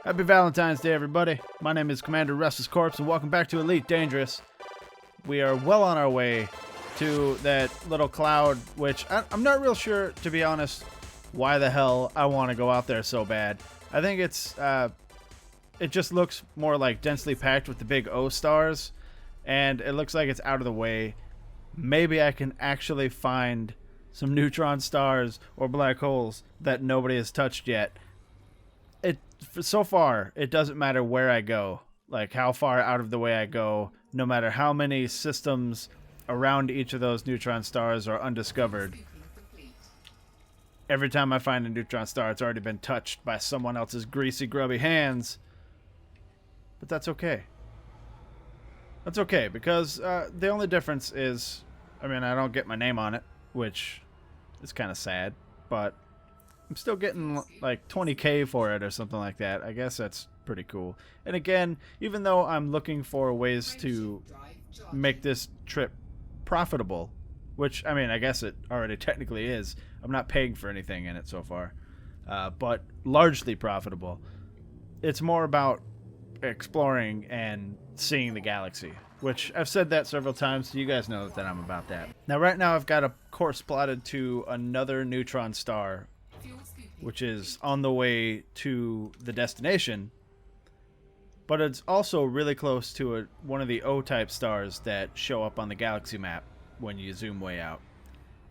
Happy Valentine's Day, everybody. My name is Commander RestlessCorpse, and welcome back to Elite Dangerous. We are well on our way to that little cloud, which I'm not real sure, to be honest, why the hell I want to go out there so bad. I think it just looks more like densely packed with the big O stars, and it looks like it's out of the way. Maybe I can actually find some neutron stars or black holes that nobody has touched yet. So far, it doesn't matter where I go, like how far out of the way I go, no matter how many systems around each of those neutron stars are undiscovered. Every time I find a neutron star, it's already been touched by someone else's greasy, grubby hands. But that's okay. That's okay, because the only difference is, I don't get my name on it, which is kind of sad, but I'm still getting like 20k for it or something like that. I guess that's pretty cool. And again, even though I'm looking for ways to make this trip profitable, which, I guess it already technically is. I'm not paying for anything in it so far, but largely profitable. It's more about exploring and seeing the galaxy, which I've said that several times, so you guys know that I'm about that. Now, right now, I've got a course plotted to another neutron star, which is on the way to the destination, but it's also really close to one of the O-type stars that show up on the galaxy map when you zoom way out.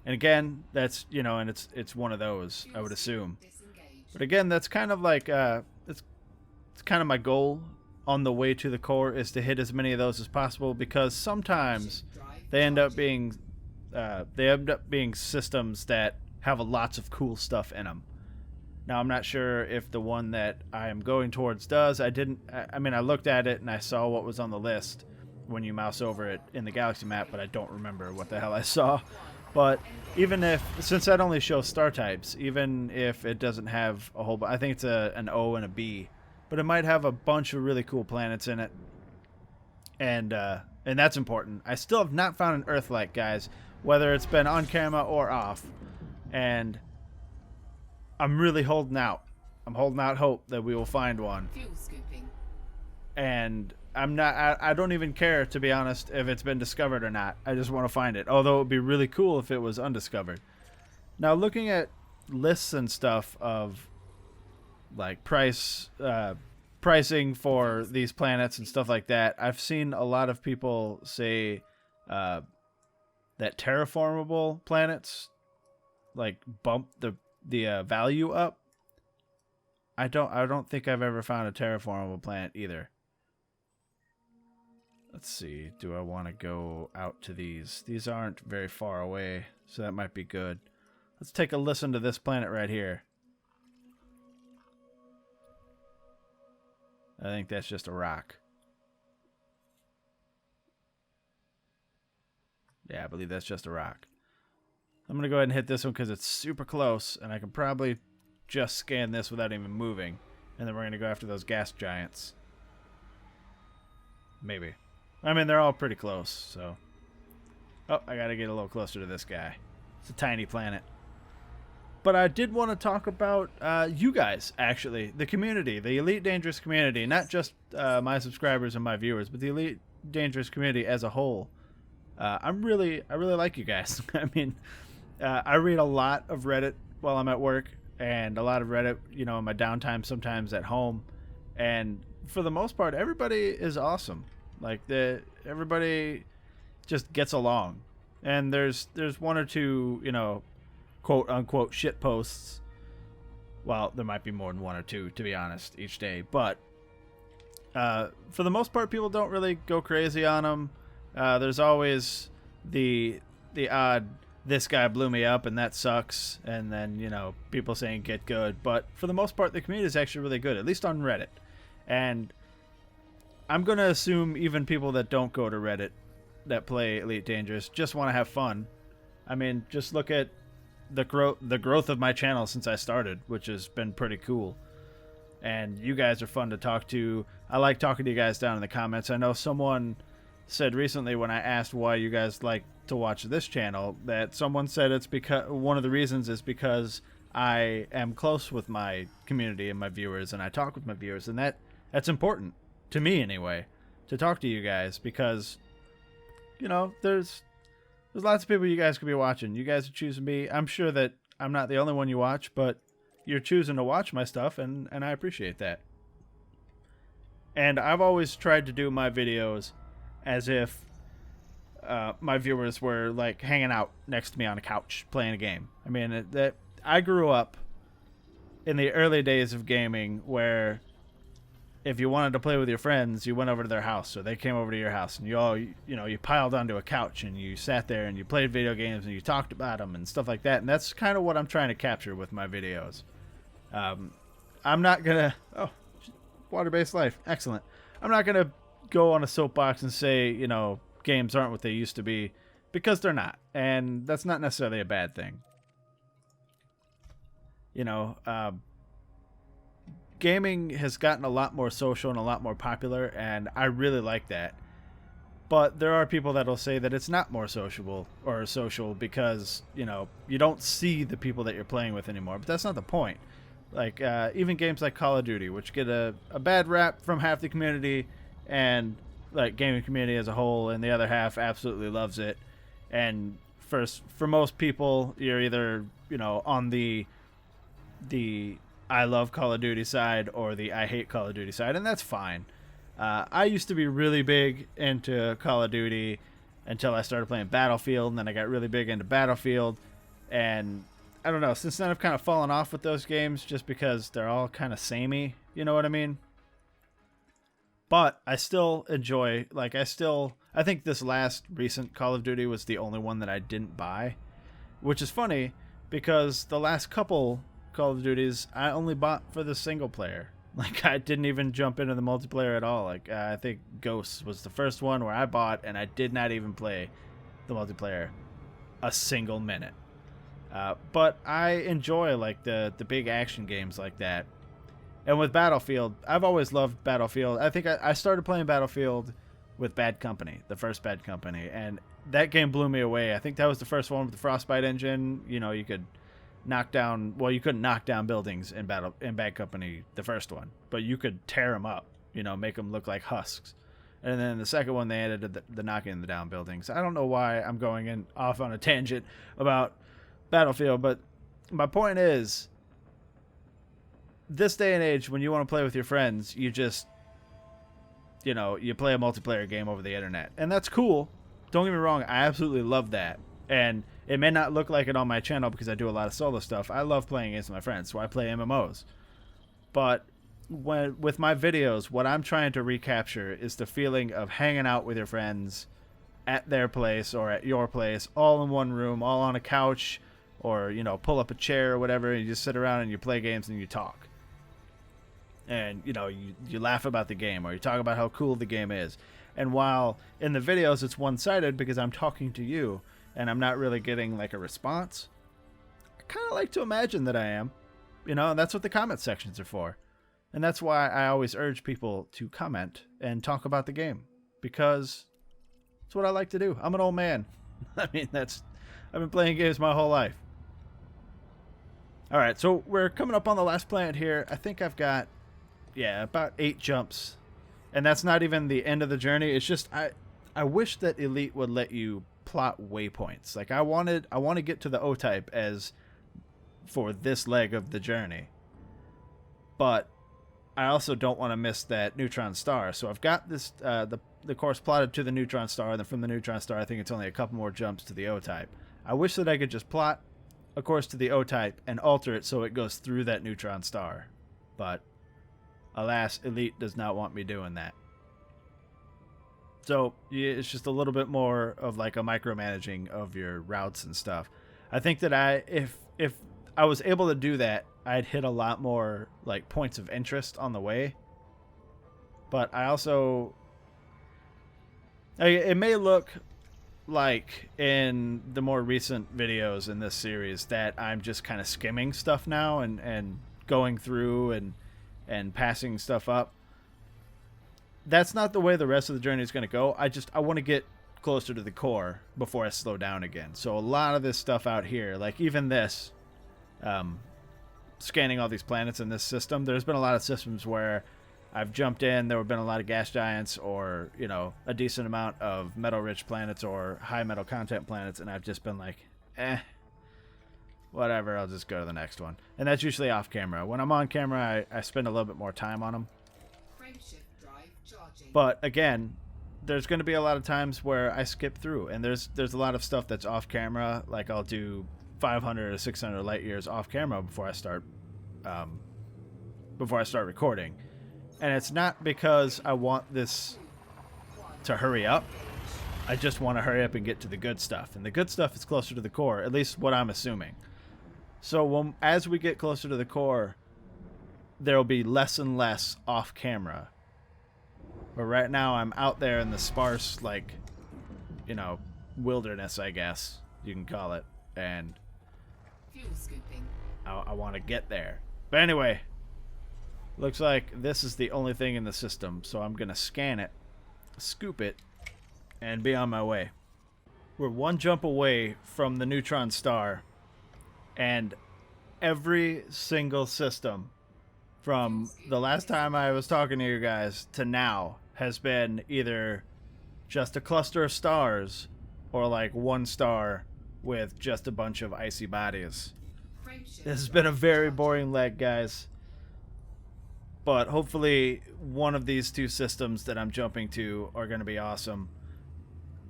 And again, that's, and it's one of those, I would assume. But again, that's kind of like, it's kind of my goal on the way to the core, is to hit as many of those as possible, because sometimes they end up being systems that have lots of cool stuff in them. Now, I'm not sure if the one that I am going towards does. I looked at it and I saw what was on the list when you mouse over it in the galaxy map, but I don't remember what the hell I saw. But since that only shows star types, even if it doesn't have a whole, I think it's an O and a B, but it might have a bunch of really cool planets in it, and that's important. I still have not found an Earth-like, guys, whether it's been on camera or off, and I'm really holding out. I'm holding out hope that we will find one. And I don't even care, to be honest, if it's been discovered or not. I just want to find it. Although it would be really cool if it was undiscovered. Now, looking at lists and stuff of like pricing for these planets and stuff like that, I've seen a lot of people say that terraformable planets like bump the value up. I don't think I've ever found a terraformable planet either. Let's see, do I want to go out to these? These aren't very far away, so that might be good. Let's take a listen to this planet right here. I think that's just a rock. Yeah, I believe that's just a rock. I'm going to go ahead and hit this one because it's super close, and I can probably just scan this without even moving. And then we're going to go after those gas giants. Maybe. They're all pretty close, so. Oh, I got to get a little closer to this guy. It's a tiny planet. But I did want to talk about you guys, actually. The community, the Elite Dangerous community. Not just my subscribers and my viewers, but the Elite Dangerous community as a whole. I really like you guys. I read a lot of Reddit while I'm at work, and a lot of Reddit, in my downtime, sometimes at home. And for the most part, everybody is awesome. Like, everybody just gets along. And there's one or two, quote unquote shit posts. Well, there might be more than one or two, to be honest, each day. But for the most part, people don't really go crazy on them. There's always the odd, this guy blew me up and that sucks, and then, people saying get good. But for the most part, the community is actually really good, at least on Reddit. And I'm going to assume even people that don't go to Reddit that play Elite Dangerous just want to have fun. Just look at the growth of my channel since I started, which has been pretty cool. And you guys are fun to talk to. I like talking to you guys down in the comments. I know someone said recently when I asked why you guys like to watch this channel, that someone said it's because one of the reasons is because I am close with my community and my viewers, and I talk with my viewers, and that's important to me anyway, to talk to you guys, because there's lots of people you guys could be watching. You guys are choosing me. I'm sure that I'm not the only one you watch, but you're choosing to watch my stuff, and I appreciate that. And I've always tried to do my videos as if my viewers were like hanging out next to me on a couch playing a game. I mean, I grew up in the early days of gaming where if you wanted to play with your friends, you went over to their house, or they came over to your house, and you all, you piled onto a couch and you sat there and you played video games and you talked about them and stuff like that. And that's kind of what I'm trying to capture with my videos. I'm not gonna water-based life, excellent. I'm not gonna go on a soapbox and say games aren't what they used to be, because they're not, and that's not necessarily a bad thing. Gaming has gotten a lot more social and a lot more popular, and I really like that. But there are people that'll say that it's not more sociable or social because, you don't see the people that you're playing with anymore. But that's not the point. Like, even games like Call of Duty, which get a bad rap from half the community and, like, gaming community as a whole, and the other half absolutely loves it. And for most people, you're either, on the I love Call of Duty side or the I hate Call of Duty side, and that's fine. I used to be really big into Call of Duty until I started playing Battlefield, and then I got really big into Battlefield, and I don't know, since then I've kind of fallen off with those games just because they're all kind of samey, you know what I mean? But I still enjoy, I think this last recent Call of Duty was the only one that I didn't buy, which is funny because the last couple Call of Duties I only bought for the single player. Like, I didn't even jump into the multiplayer at all. Like, I think Ghosts was the first one where I bought, and I did not even play the multiplayer a single minute. But I enjoy, like, the big action games like that. And with Battlefield, I've always loved Battlefield. I think I started playing Battlefield with Bad Company, the first Bad Company, and that game blew me away. I think that was the first one with the Frostbite engine. You could you couldn't knock down buildings in Bad Company, the first one, but you could tear them up, make them look like husks. And then the second one, they added the knocking down buildings. I don't know why I'm going off on a tangent about Battlefield, but my point is, this day and age, when you want to play with your friends, you just, you play a multiplayer game over the internet, and that's cool. Don't get me wrong, I absolutely love that. And it may not look like it on my channel because I do a lot of solo stuff. I love playing against my friends, so I play MMOs. But with my videos, what I'm trying to recapture is the feeling of hanging out with your friends at their place or at your place, all in one room, all on a couch, or, pull up a chair or whatever, and you just sit around and you play games and you talk. And, you laugh about the game, or you talk about how cool the game is. And while in the videos it's one-sided because I'm talking to you, and I'm not really getting, like, a response, I kind of like to imagine that I am. And that's what the comment sections are for. And that's why I always urge people to comment and talk about the game. Because it's what I like to do. I'm an old man. I mean, I've been playing games my whole life. Alright, so we're coming up on the last planet here. I think I've got, about 8 jumps. And that's not even the end of the journey. It's just, I wish that Elite would let you plot waypoints. Like, I want to get to the O-type as for this leg of the journey, but I also don't want to miss that neutron star. So I've got this the course plotted to the neutron star, and then from the neutron star I think it's only a couple more jumps to the O-type. I wish that I could just plot a course to the O-type and alter it so it goes through that neutron star, but alas, Elite does not want me doing that. So it's just a little bit more of like a micromanaging of your routes and stuff. I think that if I was able to do that, I'd hit a lot more like points of interest on the way. But I also, it may look like in the more recent videos in this series that I'm just kind of skimming stuff now and going through and passing stuff up. That's not the way the rest of the journey is going to go. I want to get closer to the core before I slow down again. So a lot of this stuff out here, like even this, scanning all these planets in this system. There's been a lot of systems where I've jumped in, there have been a lot of gas giants or, you know, a decent amount of metal-rich planets or high metal content planets, and I've just been like, whatever, I'll just go to the next one. And that's usually off camera. When I'm on camera, I spend a little bit more time on them. But again, there's going to be a lot of times where I skip through, and there's a lot of stuff that's off camera. Like I'll do 500 or 600 light years off camera before I start recording. And it's not because I want this to hurry up. I just want to hurry up and get to the good stuff. And the good stuff is closer to the core, at least what I'm assuming. So as we get closer to the core, there will be less and less off camera. But right now I'm out there in the sparse, like, you know, wilderness, I guess you can call it. And I want to get there. But anyway, looks like this is the only thing in the system. So I'm going to scan it, scoop it, and be on my way. We're one jump away from the neutron star. And every single system from the last time I was talking to you guys to now has been either just a cluster of stars or like one star with just a bunch of icy bodies. This has been a very boring leg, guys. But hopefully one of these two systems that I'm jumping to are going to be awesome.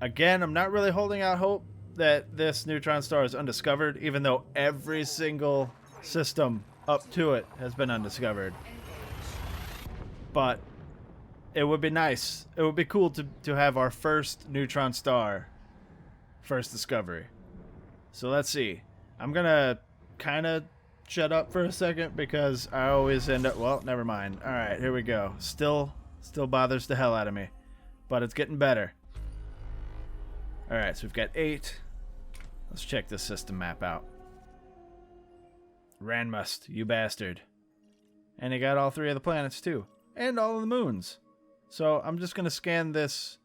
Again, I'm not really holding out hope that this neutron star is undiscovered, even though every single system up to it has been undiscovered. But it would be nice. It would be cool to have our first neutron star, first discovery. So let's see. I'm going to kind of shut up for a second because I always end up... Well, never mind. All right, here we go. Still bothers the hell out of me. But it's getting better. All right, so we've got 8. Let's check this system map out. Ranmust, you bastard. And he got all 3 of the planets too. And all of the moons. So I'm just going to scan this.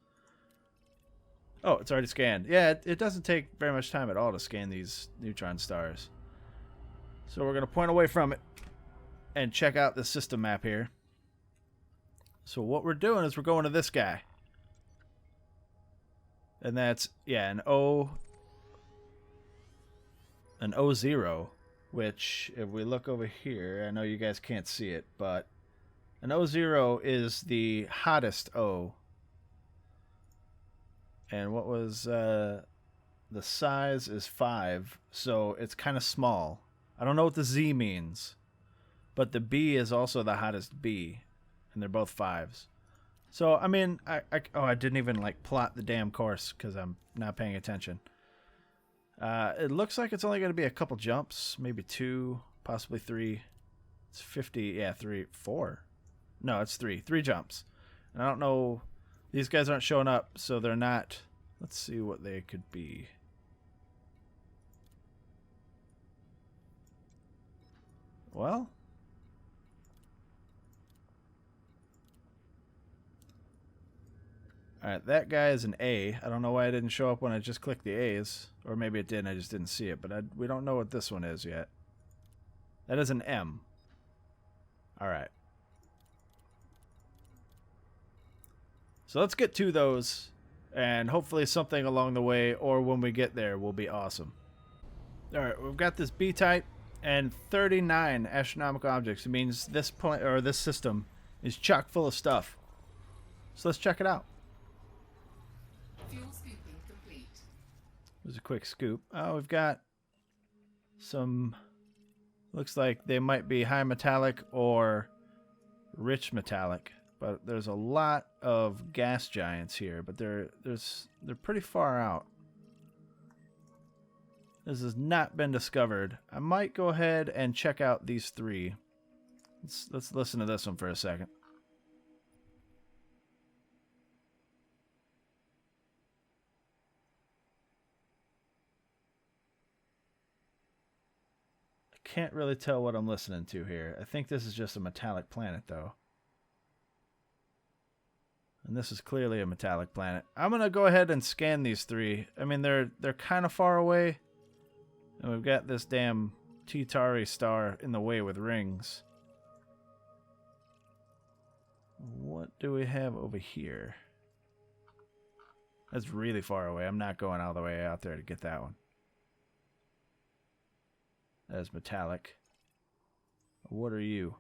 Oh, it's already scanned. Yeah, it doesn't take very much time at all to scan these neutron stars. So we're going to point away from it and check out the system map here. So what we're doing is we're going to this guy. And that's, yeah, an O0, which if we look over here, I know you guys can't see it, but an O0 is the hottest O. And what was, the size is 5, so it's kind of small. I don't know what the Z means, but the B is also the hottest B, and they're both 5s. So, I mean, I didn't even, like, plot the damn course because I'm not paying attention. It looks like it's only going to be a couple jumps, maybe 2, possibly 3. It's 50, yeah, 4. No, it's 3 jumps. And I don't know, these guys aren't showing up, so they're not, let's see what they could be. Well, alright, that guy is an A. I don't know why it didn't show up when I just clicked the A's. Or maybe it did and I just didn't see it. But we don't know what this one is yet. That is an M. Alright. So let's get to those. And hopefully something along the way or when we get there will be awesome. Alright, we've got this B type and 39 astronomical objects. It means this point or this system is chock full of stuff. So let's check it out. There's a quick scoop. Oh, we've got some, looks like they might be high metallic or rich metallic, but there's a lot of gas giants here, but they're pretty far out. This has not been discovered. I might go ahead and check out these 3. Let's listen to this one for a second. Can't really tell what I'm listening to here. I think this is just a metallic planet, though. And this is clearly a metallic planet. I'm going to go ahead and scan these 3. I mean, they're kind of far away. And we've got this damn T-Tari star in the way with rings. What do we have over here? That's really far away. I'm not going all the way out there to get that one. That is metallic. What are you?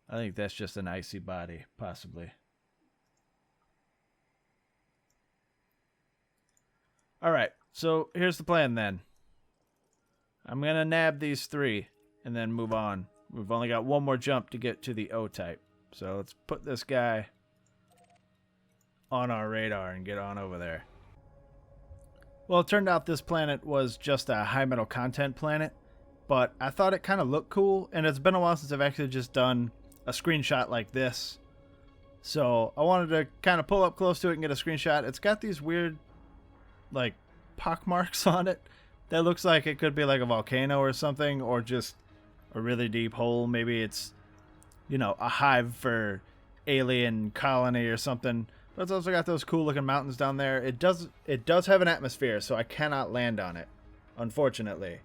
I think that's just an icy body, possibly. Alright, so here's the plan then. I'm going to nab these 3 and then move on. We've only got one more jump to get to the O-type. So let's put this guy on our radar and get on over there. Well, it turned out this planet was just a high metal content planet, but I thought it kind of looked cool, and it's been a while since I've actually just done a screenshot like this. So I wanted to kind of pull up close to it and get a screenshot. It's got these weird, like, pock marks on it that looks like it could be like a volcano or something, or just a really deep hole. Maybe it's, you know, a hive for alien colony or something. But it's also got those cool looking mountains down there. It does have an atmosphere, so I cannot land on it, unfortunately.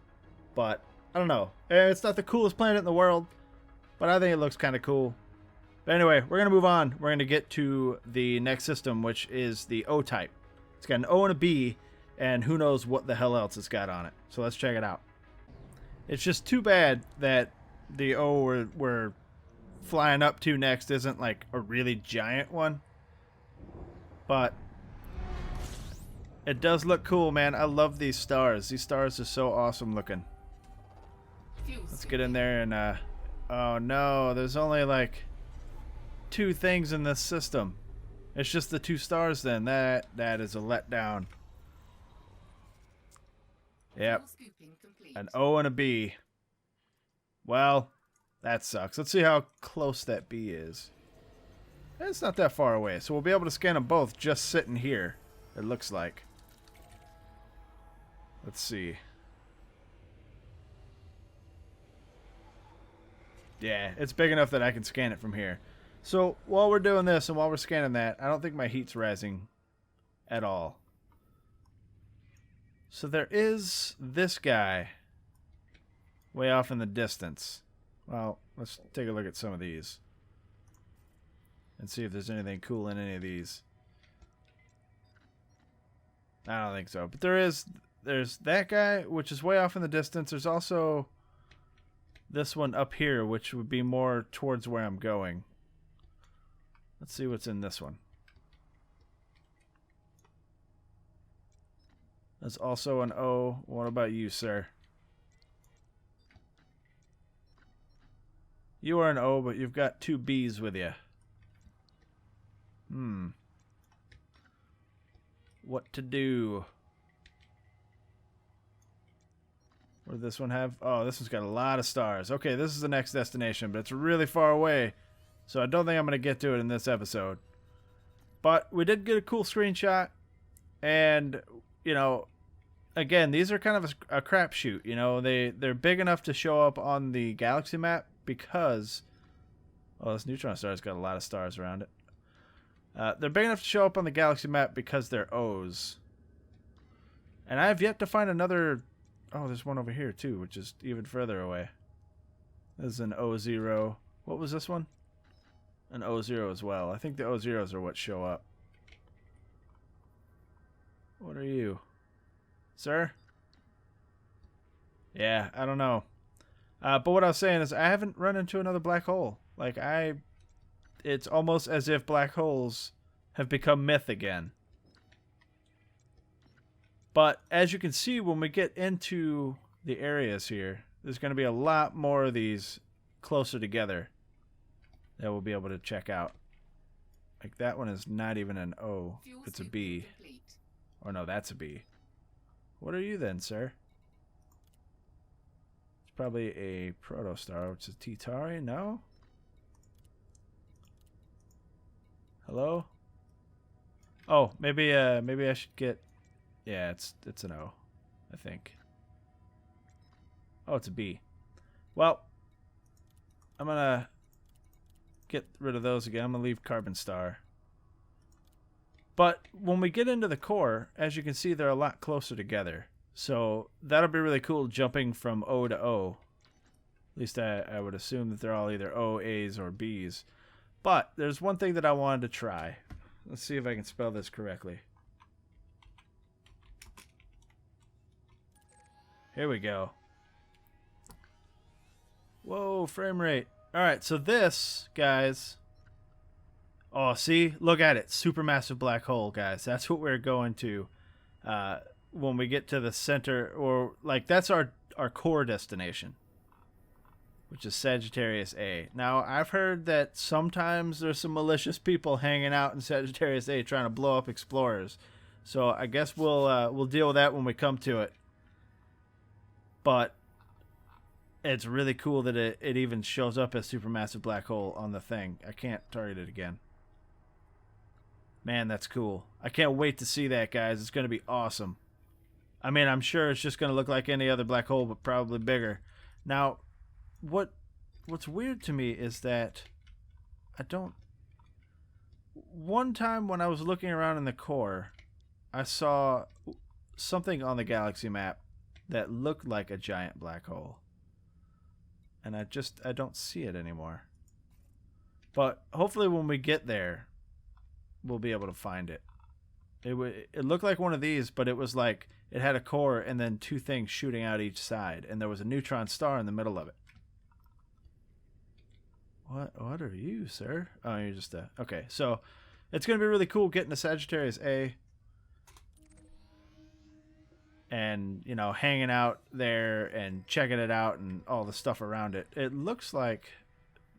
But I don't know. It's not the coolest planet in the world, but I think it looks kind of cool. But anyway, we're going to move on. We're going to get to the next system, which is the O-type. It's got an O and a B, and who knows what the hell else it's got on it. So let's check it out. It's just too bad that the O we're flying up to next isn't like a really giant one. But it does look cool, man. I love these stars. These stars are so awesome looking. Let's get in there and, oh no, there's only like 2 things in this system. It's just the 2 stars then. That is a letdown. Yep. An O and a B. Well, that sucks. Let's see how close that B is. It's not that far away, so we'll be able to scan them both just sitting here, it looks like. Let's see. Yeah, it's big enough that I can scan it from here. So while we're doing this and while we're scanning that, I don't think my heat's rising at all. So there is this guy way off in the distance. Well, let's take a look at some of these and see if there's anything cool in any of these. I don't think so. But there's that guy, which is way off in the distance. There's also this one up here, which would be more towards where I'm going. Let's see what's in this one. There's also an O. What about you, sir? You are an O, but you've got 2 B's with you. What to do? What did this one have? Oh, this one's got a lot of stars. Okay, this is the next destination, but it's really far away, so I don't think I'm going to get to it in this episode. But we did get a cool screenshot, and, you know, again, these are kind of a crapshoot. You know, they're big enough to show up on the galaxy map because, oh, this neutron star's got a lot of stars around it. They're big enough to show up on the galaxy map because they're O's. And I have yet to find another. Oh, there's one over here too, which is even further away. This is an O0. What was this one? An O0 as well. I think the O0s are what show up. What are you? Sir? Yeah, I don't know. But what I was saying is I haven't run into another black hole. Like, it's almost as if black holes have become myth again. But as you can see, when we get into the areas here, there's going to be a lot more of these closer together that we'll be able to check out. Like, that one is not even an O. It's a B. Or no, that's a B. What are you then, sir? It's probably a protostar, which is T-Tari. No? Hello? Oh, maybe I should get. Yeah, it's an O, I think. Oh, it's a B. Well, I'm gonna get rid of those again. I'm gonna leave Carbon Star. But when we get into the core, as you can see, they're a lot closer together. So that'll be really cool, jumping from O to O. At least I would assume that they're all either O, A's, or B's. But there's one thing that I wanted to try. Let's see if I can spell this correctly. Here we go. Whoa, frame rate. Alright, so this, guys... Oh, see? Look at it. Supermassive black hole, guys. That's what we're going to when we get to the center. Or, like, that's our core destination, which is Sagittarius A. Now, I've heard that sometimes there's some malicious people hanging out in Sagittarius A trying to blow up explorers. So I guess we'll deal with that when we come to it. But it's really cool that it even shows up as supermassive black hole on the thing. I can't target it again. Man, that's cool. I can't wait to see that, guys. It's going to be awesome. I mean, I'm sure it's just going to look like any other black hole, but probably bigger. Now, what's weird to me is that I don't... One time when I was looking around in the core, I saw something on the galaxy map that looked like a giant black hole. And I don't see it anymore. But hopefully when we get there, we'll be able to find it. It looked like one of these, but it was like it had a core and then two things shooting out each side, and there was a neutron star in the middle of it. What are you, sir? Oh, you're just okay. So it's gonna be really cool getting to Sagittarius A and, you know, hanging out there and checking it out and all the stuff around it. It looks like,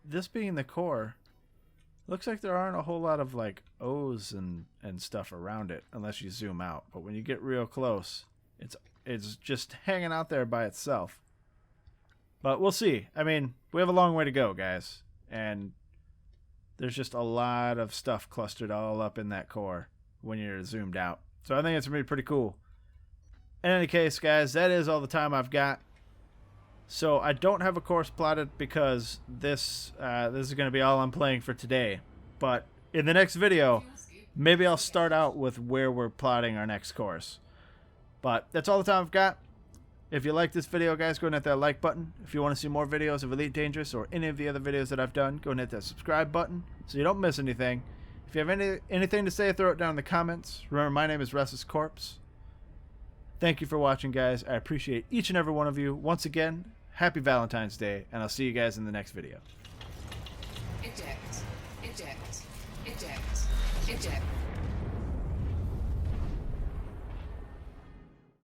this being the core, looks like there aren't a whole lot of like O's and stuff around it unless you zoom out. But when you get real close, it's just hanging out there by itself. But we'll see. I mean, we have a long way to go, guys. And there's just a lot of stuff clustered all up in that core when you're zoomed out. So I think it's going to be pretty cool. In any case, guys, that is all the time I've got. So I don't have a course plotted because this is going to be all I'm playing for today. But in the next video, maybe I'll start out with where we're plotting our next course. But that's all the time I've got. If you like this video, guys, go and hit that like button. If you want to see more videos of Elite Dangerous or any of the other videos that I've done, go and hit that subscribe button so you don't miss anything. If you have anything to say, throw it down in the comments. Remember, my name is RestlessCorpse. Thank you for watching, guys. I appreciate each and every one of you. Once again, happy Valentine's Day, and I'll see you guys in the next video. Eject, eject, eject, eject.